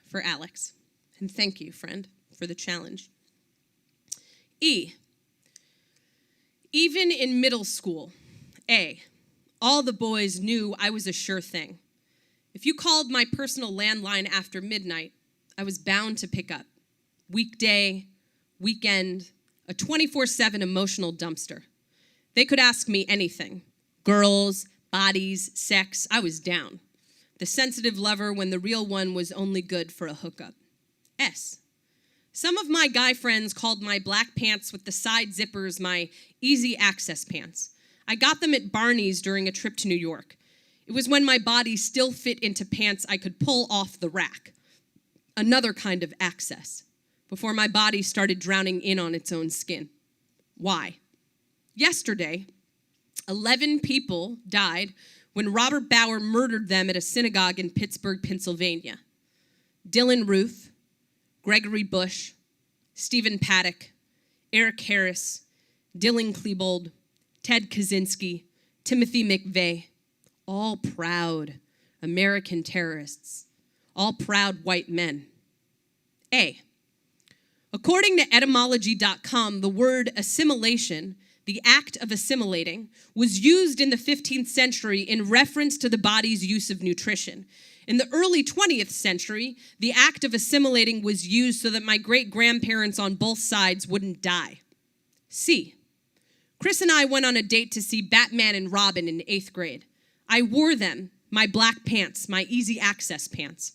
for Alex. And thank you, friend, for the challenge. E, even in middle school. A, all the boys knew I was a sure thing. If you called my personal landline after midnight, I was bound to pick up. Weekday, weekend, a 24/7 emotional dumpster. They could ask me anything. Girls, bodies, sex, I was down. The sensitive lover when the real one was only good for a hookup. S, some of my guy friends called my black pants with the side zippers my easy access pants. I got them at Barney's during a trip to New York. It was when my body still fit into pants I could pull off the rack. Another kind of access, before my body started drowning in on its own skin. Why? Yesterday, 11 people died when Robert Bauer murdered them at a synagogue in Pittsburgh, Pennsylvania. Dylan Ruth, Gregory Bush, Stephen Paddock, Eric Harris, Dylan Klebold, Ted Kaczynski, Timothy McVeigh, all proud American terrorists, all proud white men. A, according to etymology.com, the word assimilation, the act of assimilating, was used in the 15th century in reference to the body's use of nutrition. In the early 20th century, the act of assimilating was used so that my great-grandparents on both sides wouldn't die. C, Chris and I went on a date to see Batman and Robin in 8th grade. I wore them, my black pants, my easy access pants.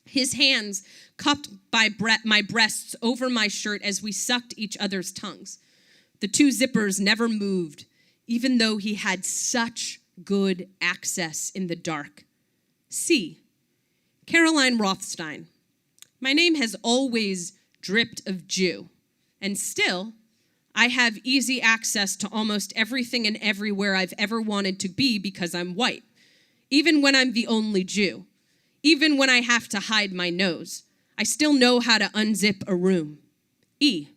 His hands cupped my breasts over my shirt as we sucked each other's tongues. The two zippers never moved, even though he had such good access in the dark. C, Caroline Rothstein. My name has always dripped of Jew, and still, I have easy access to almost everything and everywhere I've ever wanted to be because I'm white, even when I'm the only Jew, even when I have to hide my nose. I still know how to unzip a room. E,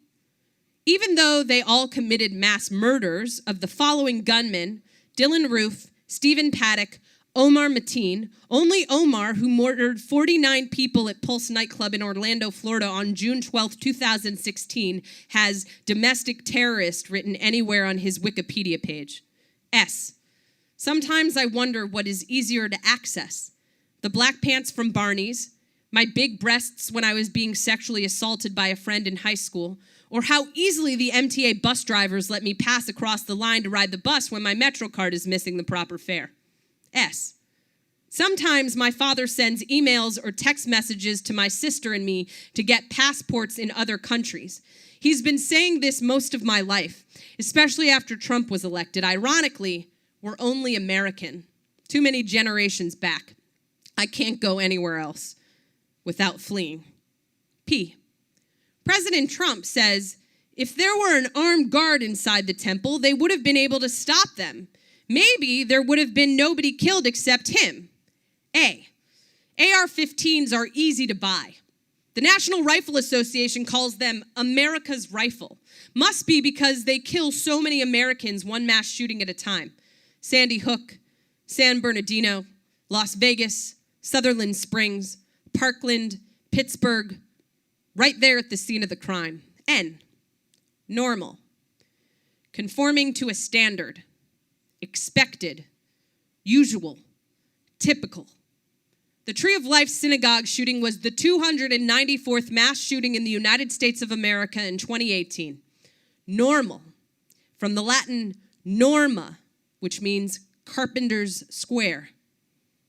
even though they all committed mass murders of the following gunmen, Dylan Roof, Stephen Paddock, Omar Mateen, only Omar, who murdered 49 people at Pulse nightclub in Orlando, Florida on June 12, 2016, has domestic terrorist written anywhere on his Wikipedia page. S, sometimes I wonder what is easier to access. The black pants from Barney's, my big breasts when I was being sexually assaulted by a friend in high school, or how easily the MTA bus drivers let me pass across the line to ride the bus when my Metro card is missing the proper fare. S, sometimes my father sends emails or text messages to my sister and me to get passports in other countries. He's been saying this most of my life, especially after Trump was elected. Ironically, we're only American, too many generations back. I can't go anywhere else without fleeing. P, President Trump says, if there were an armed guard inside the temple, they would have been able to stop them. Maybe there would have been nobody killed except him. A, AR-15s are easy to buy. The National Rifle Association calls them America's rifle. Must be because they kill so many Americans one mass shooting at a time. Sandy Hook, San Bernardino, Las Vegas, Sutherland Springs, Parkland, Pittsburgh, right there at the scene of the crime. N, normal, conforming to a standard, expected, usual, typical. The Tree of Life synagogue shooting was the 294th mass shooting in the United States of America in 2018. Normal, from the Latin norma, which means carpenter's square.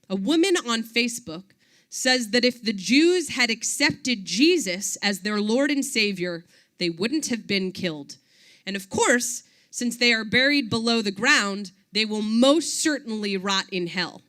A woman on Facebook says that if the Jews had accepted Jesus as their Lord and Savior, they wouldn't have been killed. And of course, since they are buried below the ground, they will most certainly rot in hell.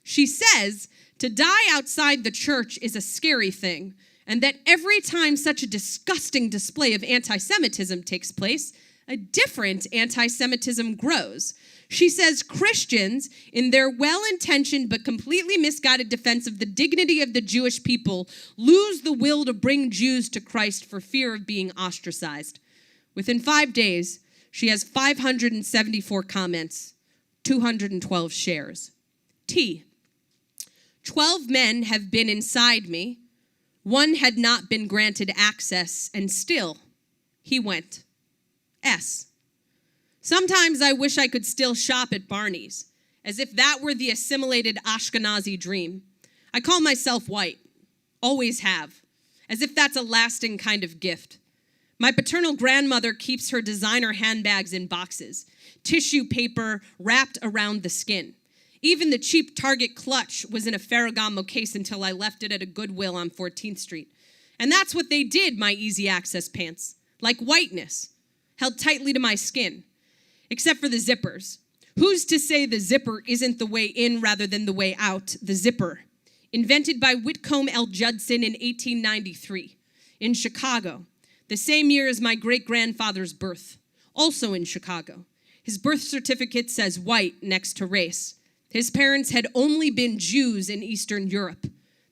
She says to die outside the church is a scary thing, and that every time such a disgusting display of anti-Semitism takes place, a different anti-Semitism grows. She says Christians, in their well-intentioned but completely misguided defense of the dignity of the Jewish people, lose the will to bring Jews to Christ for fear of being ostracized. Within 5 days, she has 574 comments, 212 shares. T, 12 men have been inside me, One had not been granted access, and still he went. S. Sometimes I wish I could still shop at Barney's, as if that were the assimilated Ashkenazi dream. I call myself white, always have, as if that's a lasting kind of gift. My paternal grandmother keeps her designer handbags in boxes, tissue paper wrapped around the skin. Even the cheap Target clutch was in a Ferragamo case until I left it at a Goodwill on 14th Street. And that's what they did, my easy access pants, like whiteness, held tightly to my skin, except for the zippers. Who's to say the zipper isn't the way in rather than the way out? The zipper, invented by Whitcomb L. Judson in 1893 in Chicago, the same year as my great-grandfather's birth, also in Chicago. His birth certificate says white next to race. His parents had only been Jews in Eastern Europe.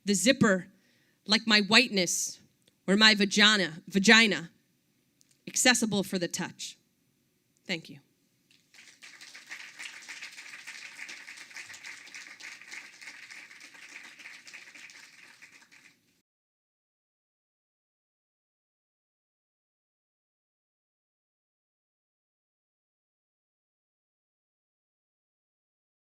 The zipper, like my whiteness or my vagina, accessible for the touch. Thank you.